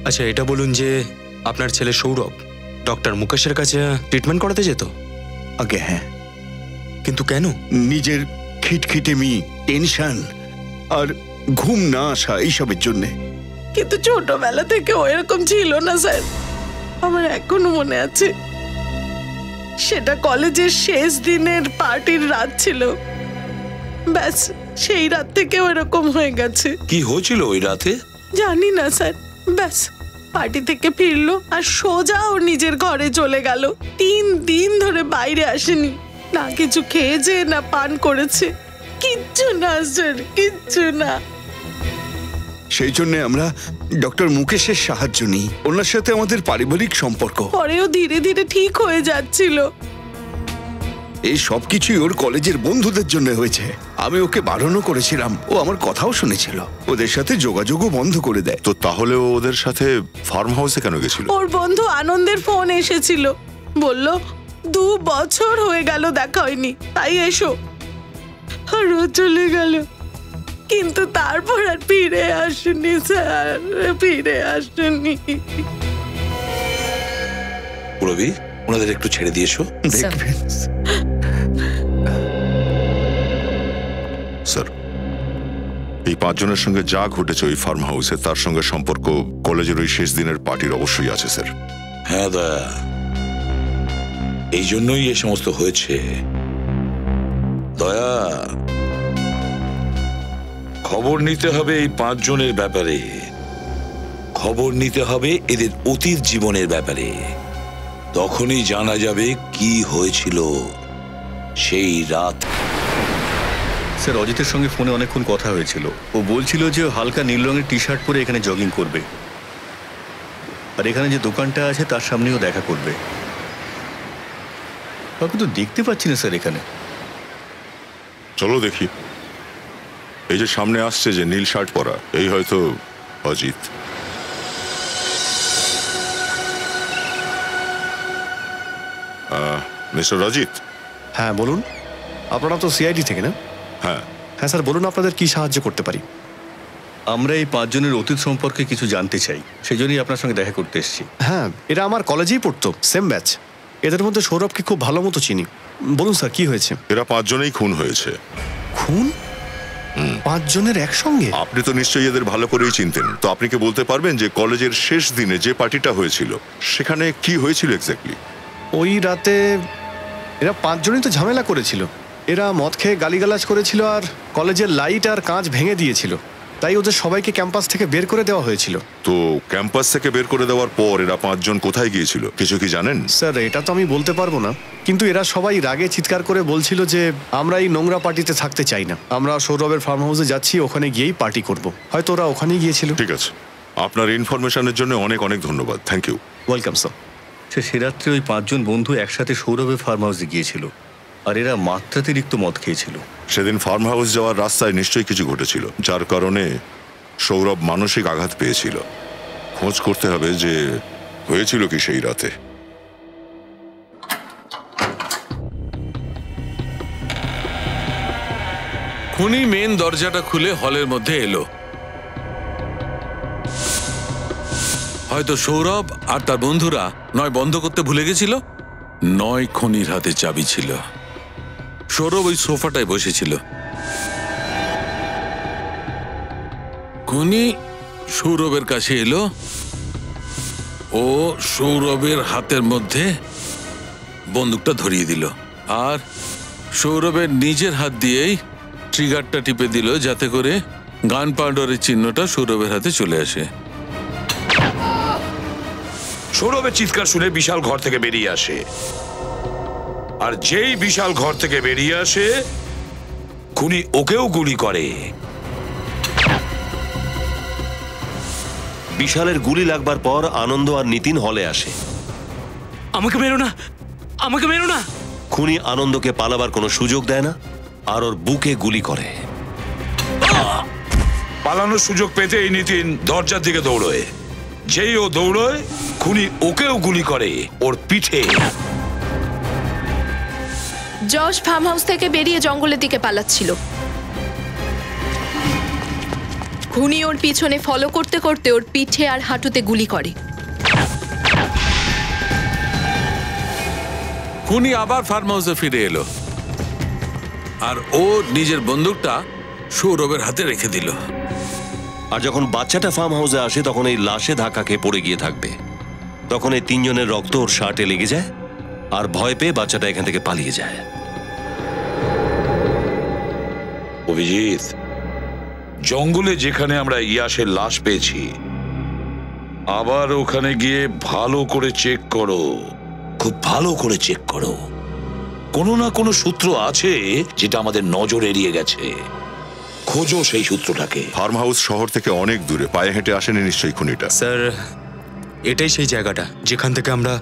আচ্ছা, এটা বলুন যে আপনার ছেলে সৌরভ ডক্টর মুকেশের কাছে ট্রিটমেন্ট করাতে যেত? আগে হ্যাঁ। কিন্তু কেন? নিজের খিটখিটেমি, টেনশন আর ঘুম না আসা এইসবের জন্যে। কিন্তু ছোটবেলা থেকে ও এরকম ছিল না স্যার, আমার এখনো মনে আছে। সেটা কলেজের শেষ দিনের পার্টির রাত ছিল, ব্যাস সেই রাত থেকে এরকম হয়ে গেছে। কি হয়েছিল ওই রাতে? জানি না স্যার, ব্যাস পার্টি থেকে ফিরলো আর সোজা ওর নিজের ঘরে চলে গেল। 3 দিন ধরে বাইরে আসেনি, না কিছু খেয়েছে না পান করেছে, কিচ্ছু না স্যার, কিচ্ছু না। সেই জন্য আমরা ডক্টর মুকেশের সাহায্য নিই। ওনার সাথে আমাদের পারিবারিক সম্পর্ক। পরেও ধীরে ধীরে ঠিক হয়ে যাচ্ছিল। এই সবকিছুই ওর কলেজের বন্ধুদের জন্য হয়েছে। আমি ওকে বারণও করেছিলাম, ও আমার কথাও শুনেছিল। ওদের সাথে যোগাযোগও বন্ধ করে দেয়। তো তাহলে ও ওদের সাথে ফার্ম হাউসে কেন গেছিল? ওর বন্ধু আনন্দের ফোন এসেছিল, বলল 2 বছর হয়ে গেল দেখা হয়নি, তাই এসো। আর ও চলে গেল, কিন্তু তারপর আর ফিরে আসেনি স্যার, ফিরে আসেনি। রবি, ওনাদের একটু ছেড়ে দিয়েছো। দেখবেন স্যার, এই 5 জনের সঙ্গে যা ঘটেছে ওই ফার্ম হাউসে, তার সঙ্গে সম্পর্ক কলেজের ওই শেষ দিনের পার্টির অবশ্যই আছে স্যার। হ্যাঁ দয়া, এই জন্যই এ সমস্ত হয়েছে। দয়া, খবর নিতে হবে এই 5 জনের ব্যাপারে, খবর নিতে হবে এদের অতীত জীবনের ব্যাপারে। তখনই জানা যাবে কি হয়েছিল সেই রাত। স্যার, অজিতের সঙ্গে ফোনে অনেকক্ষণ কথা হয়েছিল। ও বলছিল যে হালকা নীল রঙের টি শার্ট পরে এখানে জগিং করবে, আর এখানে যে দোকানটা আছে তার সামনেও দেখা করবে। কাউকে তো দেখতে পাচ্ছি না স্যার এখানে। চলো দেখি। এই যে সামনে আসছে যে নীল শার্ট পরা, এই হয়তো অজিত। মিস্টার অজিত। হ্যাঁ বলুন, আপনারা তো সিআইডি থেকে না? হ্যাঁ হ্যাঁ স্যার, বলুন আপনাদের কি সাহায্য করতে পারি। আমরা এই 5 জনের অতীত সম্পর্কে কিছু জানতে চাই, সেই জন্যই আপনার সঙ্গে দেখা করতে এসেছি। হ্যাঁ, এরা আমার কলেজেই পড়তো, সেম ব্যাচ। এদের মধ্যে সৌরভকে খুব ভালো মতো চিনি। বলুন স্যার, কি হয়েছে? এরা 5 জনেই খুন হয়েছে। খুন? 5 জনের একসঙ্গে? আপনি তো নিশ্চয়ই এদের ভালো করেই চিনতেন, তো আপনি কি বলতে পারবেন যে কলেজের শেষ দিনে যে পার্টিটা হয়েছিল সেখানে কি হয়েছিল এক্স্যাক্টলি? ওই রাতে এরা 5 জনই তো ঝামেলা করেছিল। এরা মদ খেয়ে গালিগালাজ করেছিল আর কলেজের লাইট আর কাঁচ ভেঙে দিয়েছিল, তাই ওদের সবাইকে ক্যাম্পাস থেকে বের করে দেওয়া হয়েছিল। তো ক্যাম্পাস থেকে বের করে দেওয়ার পর এরা 5 জন কোথায় গিয়েছিল কিছু কি জানেন? স্যার, এটা তো আমি বলতে পারবো না, কিন্তু এরা সবাই রাগে চিৎকার করে বলছিল যে আমরা এই নোংরা পার্টিতে থাকতে চাই না, আমরা সৌরভের ফার্ম হাউসে যাচ্ছি, ওখানে গিয়েই পার্টি করব। হয়তো ওরা ওখানেই গিয়েছিল। ঠিক আছে, আপনার ইনফরমেশনের জন্য অনেক অনেক ধন্যবাদ। Thank you. Welcome sir. সে রাত্রে ওই 5 জন বন্ধু একসাথে সৌরভের ফার্ম হাউসে গিয়েছিল, আর এরা মাত্রাতিরিক্ত মদ খেয়েছিল। সেদিন ফার্ম হাউস যাওয়ার রাস্তায় নিশ্চয়ই কিছু ঘটেছিল, যার কারণে সৌরভ মানসিক আঘাত পেয়েছিল। খোঁজ করতে হবে যে হয়েছিল কি সেই রাতে। খুনি মেন দরজাটা খুলে হলের মধ্যে এলো। হয়তো সৌরভ আর তার বন্ধুরা নয় বন্ধ করতে ভুলে গেছিল, নয় খুনির হাতে চাবি ছিল। সৌরভ ওই সোফাটায় বসেছিল। খুনি সৌরভের কাছে এলো, ও সৌরভের হাতের মধ্যে বন্দুকটা ধরিয়ে দিল, আর সৌরভের নিজের হাত দিয়েই ট্রিগারটা টিপে দিল, যাতে করে গান পাউডারের চিহ্নটা সৌরভের হাতে চলে আসে। সৌরভের চিৎকার শুনে বিশাল ঘর থেকে বেরিয়ে আসে, আর যেই বিশাল ঘর থেকে বেরিয়ে আসে খুনি ওকেও গুলি করে। বিশালের গুলি লাগবার পর আনন্দ আর নিতিন হলে আসে। আমাকে মেরো না, আমাকে মেরো না। খুনি আনন্দকে পালাবার কোনো সুযোগ দেয় না, আর ওর বুকে গুলি করে। পালানোর সুযোগ পেতে এই নিতিন দরজার দিকে দৌড়য়। যেই ও দৌড়য়, খুনি ওকেও গুলি করে ওর পিঠে। যশ ফার্ম হাউস থেকে বেরিয়ে জঙ্গলের দিকে পালাচ্ছিল। খুনি ওর পিছনে ফলো করতে করতে ওর পিঠে আর হাঁটুতে গুলি করে। খুনি আবার ফার্ম হাউসে ফিরে এলো, আর ও নিজের বন্দুকটা সৌরভের হাতে রেখে দিল। আর যখন বাচ্চাটা ফার্ম হাউসে আসে, তখন এই লাশে ধাক্কা খেয়ে পড়ে গিয়ে থাকবে। তখন এই 3 জনের রক্ত ওর শার্টে লেগে যায়, আর ভয় পেয়ে বাচ্চাটা এখান থেকে পালিয়ে যায়। অভিজিৎ, জঙ্গলে যেখানে আমরা ইয়াসের লাশ পেয়েছি, আবার ওখানে গিয়ে ভালো করে চেক করো, খুব ভালো করে চেক করো। কোনো না কোনো সূত্র আছে যেটা আমাদের নজর এড়িয়ে গেছে। খোঁজো সেই সূত্রটাকে। ফার্ম হাউস শহর থেকে অনেক দূরে, পায়ে হেঁটে আসেনি নিশ্চয়ই খুনিটা। স্যার, এটাই সেই জায়গাটা যেখান থেকে আমরা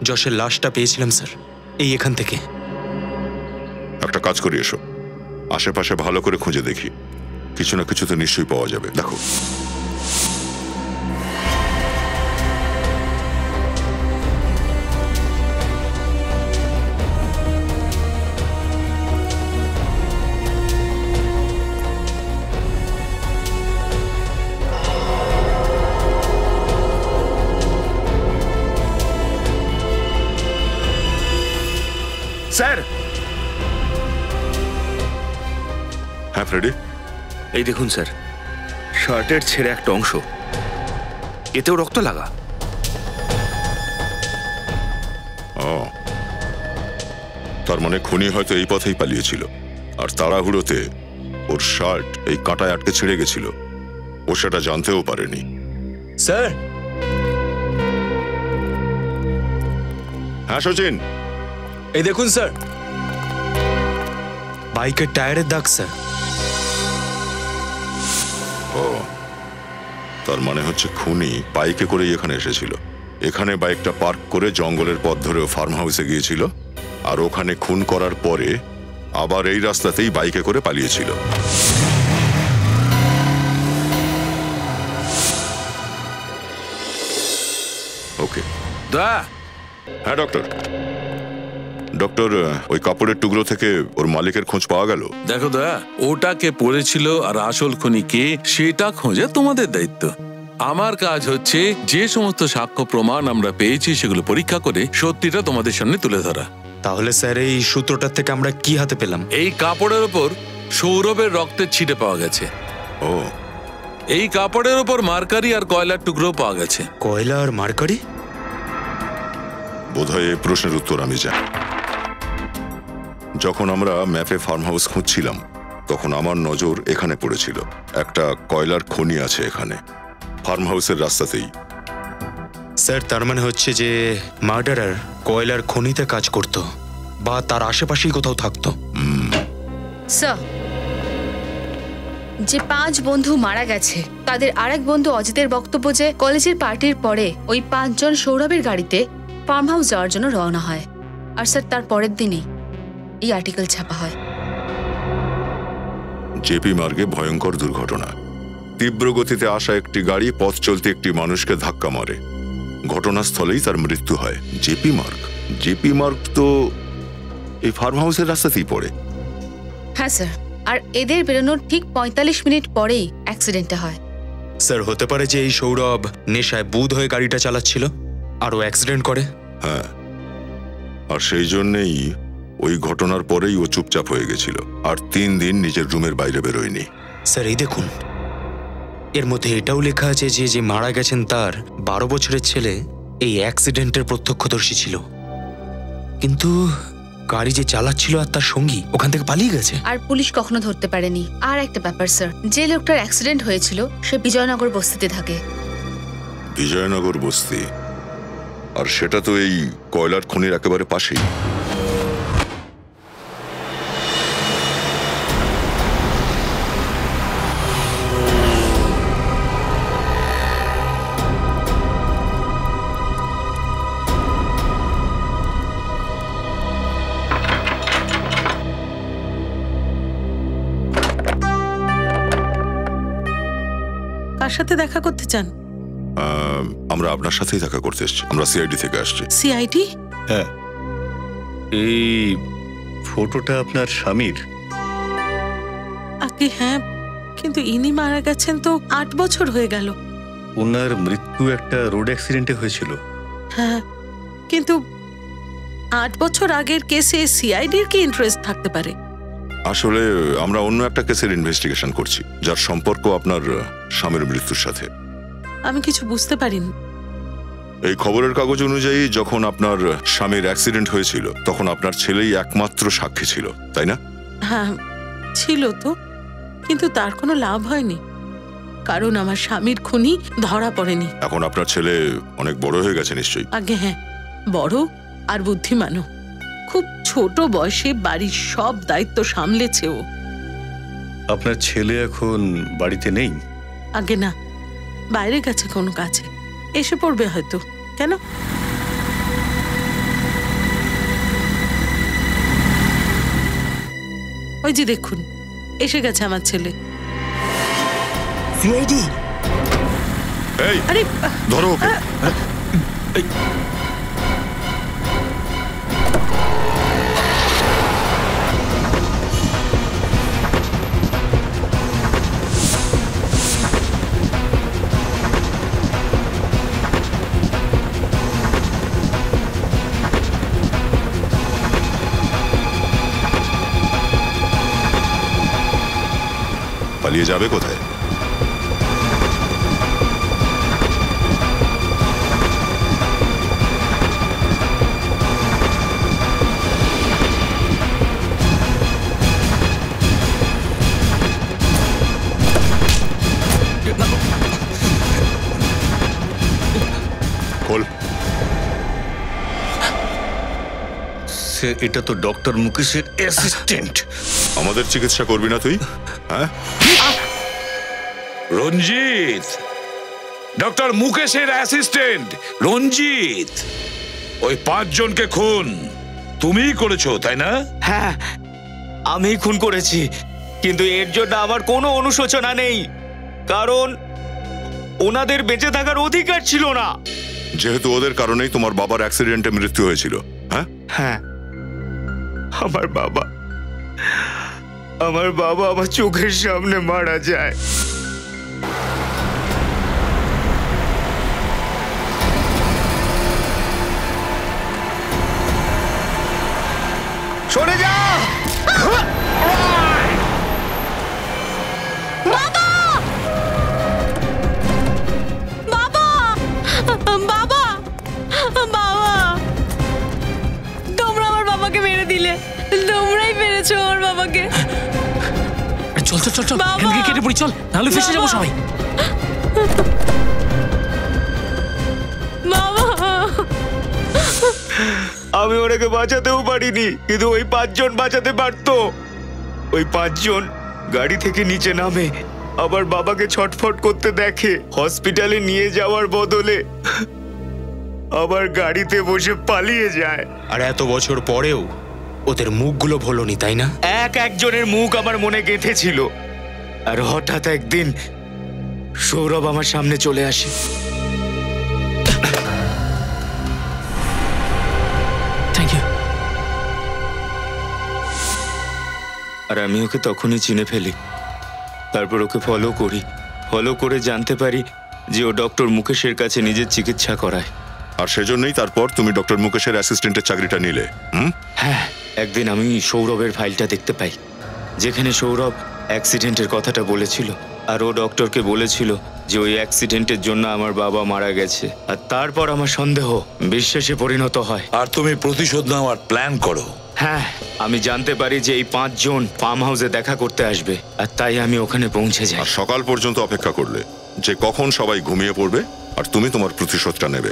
যশের লাশটা পেয়েছিলাম স্যার, এই এখান থেকে। একটা কাজ করি, এসো আশেপাশে ভালো করে খুঁজে দেখি, কিছু না কিছু তো নিশ্চয়ই পাওয়া যাবে। দেখো স্যার। হ্যাঁ ফ্রেডি, এই দেখুন স্যার, শার্টের ছেড়ে একটা অংশ, এতেও রক্ত লাগা। ও, তার মানে খুনি হয়তো এই পথেই পালিয়েছিল, আর তাড়াহুড়োতে ওর শার্ট এই কাঁটায় আটকে ছিঁড়ে গেছিল, ও সেটা জানতেও পারেনি। স্যার। হ্যাঁ সচিন, এই দেখুন স্যার, বাইকের টায়ারের দাগ স্যার। ও, তার মানে হচ্ছে খুনি বাইকে করেই এখানে এসেছিল, এখানে বাইকটা পার্ক করে জঙ্গলের পথ ধরে ফার্ম হাউসে গিয়েছিল, আর ওখানে খুন করার পরে আবার এই রাস্তাতেই বাইকে করে পালিয়েছিল। ওকে। হ্যাঁ ডক্টর, ওই কাপড়ের টুকরো থেকে ওর মালিকের খোঁজ পাওয়া গেল? দেখো দয়া, ওটাকে পড়েছিল আর আসল খুনি কে সেটা খোঁজা তোমাদের দায়িত্ব। আমার কাজ হচ্ছে যে সমস্ত সাক্ষ্য প্রমাণ আমরা পেয়েছি সেগুলো পরীক্ষা করে সত্যিটা তোমাদের সামনে তুলে ধরা। তাহলে স্যার এই সূত্রটার থেকে আমরা কি হাতে পেলাম? এই কাপড়ের উপর সৌরভের রক্তের ছিটে পাওয়া গেছে। ও, এই কাপড়ের উপর মার্কারি আর কয়লার টুকরো পাওয়া গেছে। কয়লা আর মার্কারি? বোধহয় এই প্রশ্নের উত্তর আমি জানি। যখন আমরা ম্যাপে ফার্ম হাউস খুঁজছিলাম তখন আমার নজর এখানে পড়েছিল, একটা কয়লার খনি আছে এখানে, ফার্ম হাউসের রাস্তাতেই। স্যার তার মানে হচ্ছে যে মার্ডারার কয়লার খনিতে কাজ করত বা তার আশেপাশেই কোথাও থাকতো। স্যার, যে 5 বন্ধু মারা গেছে তাদের আরেক বন্ধু অজিতের বক্তব্য যে কলেজের পার্টির পরে ওই 5 জন সৌরভের গাড়িতে ফার্ম হাউস যাওয়ার জন্য রওনা হয়, আর স্যার তার পরের দিনই এই আর্টিকেল ছাপা হয়। জেপি মার্গে ভয়ঙ্কর দুর্ঘটনা, তীব্র গতিতে আসা একটি গাড়ি পথ চলতে একটি মানুষকে ধাক্কা মারে, ঘটনাস্থলেই তার মৃত্যু হয়। জেপি মার্গ তো এই ফার্ম হাউসের রাস্তাতেই পড়ে। হ্যাঁ স্যার, আর এদের বেরোনোর ঠিক 45 মিনিট পরেই অ্যাক্সিডেন্টটা হয়। স্যার হতে পারে যে এই সৌরভ নেশায় বুধ হয়ে গাড়িটা চালাচ্ছিল আর ও অ্যাক্সিডেন্ট করে। হ্যাঁ, আর সেই জন্যেই ওই ঘটনার পরেই ও চুপচাপ হয়ে গেছিল, আর 3 দিন নিজের রুমের বাইরে বেরোয়নি। স্যার এই দেখুন, এর মধ্যে এটাও লেখা আছে যে যে মারা গেছেন তার 12 বছরের ছেলে এই অ্যাক্সিডেন্টের প্রত্যক্ষদর্শী ছিল, কিন্তু গাড়ি যে চালাচ্ছিল আর তার সঙ্গী ওখান থেকে পালিয়ে গেছে, আর পুলিশ কখনো ধরতে পারেনি। আর একটা ব্যাপার স্যার, যে লোকটার অ্যাক্সিডেন্ট হয়েছিল সে বিজয়নগর বস্তিতে থাকে। বিজয়নগর বস্তি? আর সেটা তো এই কয়লার খনির একেবারে পাশেই। কার সাথে দেখা করতে চান? আমরা আপনার সাথেই দেখা করতে এসেছি, আমরা সিআইডি থেকে আসছি। সিআইডি? হ্যাঁ। এই ফটোটা আপনার স্বামীর? আগে হ্যাঁ, কিন্তু ইনি মারা গেছেন তো 8 বছর হয়ে গেল। ওনার মৃত্যু একটা রোড অ্যাক্সিডেন্টে হয়েছিল। হ্যাঁ, কিন্তু 8 বছর আগের কেসে সিআইডির কি ইন্টারেস্ট থাকতে পারে? আসলে আমরা অন্য একটা কেসের ইনভেস্টিগেশন করছি যার সম্পর্ক আপনার স্বামীর মৃত্যুর সাথে। আমি কিছু বুঝতে পারিনি। এই খবরের কাগজ অনুযায়ী যখন আপনার স্বামীর অ্যাক্সিডেন্ট হয়েছিল তখন আপনার ছেলেই একমাত্র সাক্ষী ছিল, তাই না? হ্যাঁ ছিল তো, কিন্তু তার কোনো লাভ হয়নি, কারণ আমার স্বামীর খুনি ধরা পড়েনি। এখন আপনার ছেলে অনেক বড় হয়ে গেছে নিশ্চয়ই? আগে হ্যাঁ, বড় আর বুদ্ধিমানও। খুব ছোট বয়সে বাড়ির সব দায়িত্ব সামলেছে ও। আপনার ছেলে এখন বাড়িতে নেই? আগে না, বাইরে গেছে কোনো কাছে, এসে পড়বে হয়তো। কেন? ওই যে দেখুন এসে গেছে আমার ছেলে। সিআইডি, এই আরে ধরো ওকে। পালিয়ে যাবে কোথায়? খোল। এটা তো ডক্টর মুকেশের অ্যাসিস্ট্যান্ট। আমাদের চিকিৎসা করবি না তুই? হ্যাঁ রঞ্জিত, ডক্টর মুকেশের অ্যাসিস্ট্যান্ট রঞ্জিত, ওই 5 জনকে খুন তুমিই করেছো তাই না? হ্যাঁ, আমি খুন করেছি, কিন্তু এর জন্য আমার কোনো অনুশোচনা নেই, কারণ ওনাদের বেঁচে থাকার অধিকার ছিল না। যেহেতু ওদের কারণেই তোমার বাবার অ্যাক্সিডেন্টে মৃত্যু হয়েছিল। হ্যাঁ হ্যাঁ, আমার বাবা আমার চোখের সামনে মারা যায়। সরে যা! বাবা! বাবা! বাবা! বাবা! তোমরা আমার বাবাকে মেরে দিলে, তোমরাই মেরেছো আমার বাবাকে। চল চল চল চল, এখানে কেটে পড়ি, চল, নাহলে ফেসে যাবো সবাই। বাবা! আমি ওনাকে বাঁচাতেও পারিনি, কিন্তু ওই 5 জন বাঁচাতে পারতো। ওই 5 জন গাড়ি থেকে নিচে নামে, আবার বাবাকে ছটফট করতে দেখে, হসপিটালে নিয়ে যাওয়ার বদলে আবার গাড়িতে বসে পালিয়ে যায়। আর এত বছর পরেও ওদের মুখগুলো ভোলনি, তাই না? একজনের মুখ আমার মনে গেঁথে ছিল। আর হঠাৎ একদিন সৌরভ আমার সামনে চলে আসে। Thank you. আর আমি ওকে তখনই চিনে ফেলি। তারপর ওকে ফলো করে জানতে পারি যে ও ডক্টর মুকেশের কাছে নিজের চিকিৎসা করায়। আর সেজন্যই তারপর তুমি ডক্টর মুকেশের অ্যাসিস্ট্যান্টের চাকরিটা নিলে। হ্যাঁ, একদিন আমি সৌরভের ফাইলটা দেখতে পাই, যেখানে সৌরভ অ্যাক্সিডেন্টের কথাটা বলেছিল। আর ও ডক্টরকে বলেছিল যে ওই অ্যাক্সিডেন্টের জন্য আমার বাবা মারা গেছে। আর তারপর আমার সন্দেহ বিশ্বাসে পরিণত হয়। আর তুমি প্রতিশোধ নেওয়ার প্ল্যান করো। হ্যাঁ, আমি জানতে পারি যে এই 5 জন ফার্ম হাউসে দেখা করতে আসবে, আর তাই আমি ওখানে পৌঁছে যাই। আর সকাল পর্যন্ত অপেক্ষা করলে যে কখন সবাই ঘুমিয়ে পড়বে আর তুমি তোমার প্রতিশোধটা নেবে।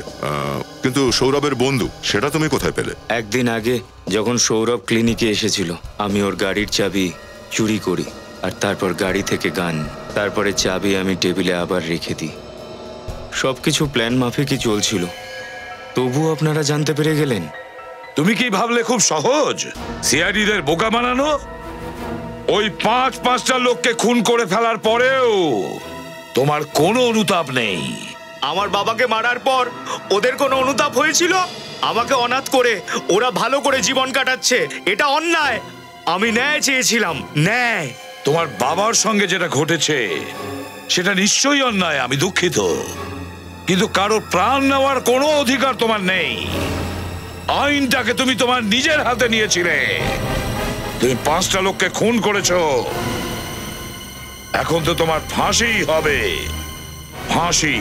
কিন্তু সৌরভের বন্ধু, সেটা তুমি কোথায় পেলে? একদিন আগে যখন সৌরভ ক্লিনিকে এসেছিল, আমি ওর গাড়ির চাবি চুরি করি, আর তারপর গাড়ি থেকে গান, তারপরে চাবি আমি টেবিলে আবার রেখে দিই। সবকিছু প্ল্যান মাফিকই চলছিল, তবু আপনারা জানতে পেরে গেলেন। তুমি কি ভাবলে খুব সহজ সিআইডিদের বোকা বানানো? ওই 5-5টা লোককে খুন করে ফেলার পরেও তোমার কোনো অনুতাপ নেই। আমার বাবাকে মারার পর ওদের কোনো অনুতাপ হয়েছিল? আমাকে অনাথ করে ওরা ভালো করে জীবন কাটাচ্ছে, এটা অন্যায়। আমি ন্যায় চেয়েছিলাম, ন্যায়। তোমার বাবার সঙ্গে যেটা ঘটেছে সেটা নিশ্চয়ই অন্যায়, আমি দুঃখিত, কিন্তু কারো প্রাণ নেওয়ার কোনো অধিকার তোমার নেই। আইনটাকে তুমি তোমার নিজের হাতে নিয়েছিলে। তুমি 5টা লোককে খুন করেছো, এখন তো তোমার ফাঁসি হবে, ফাঁসি।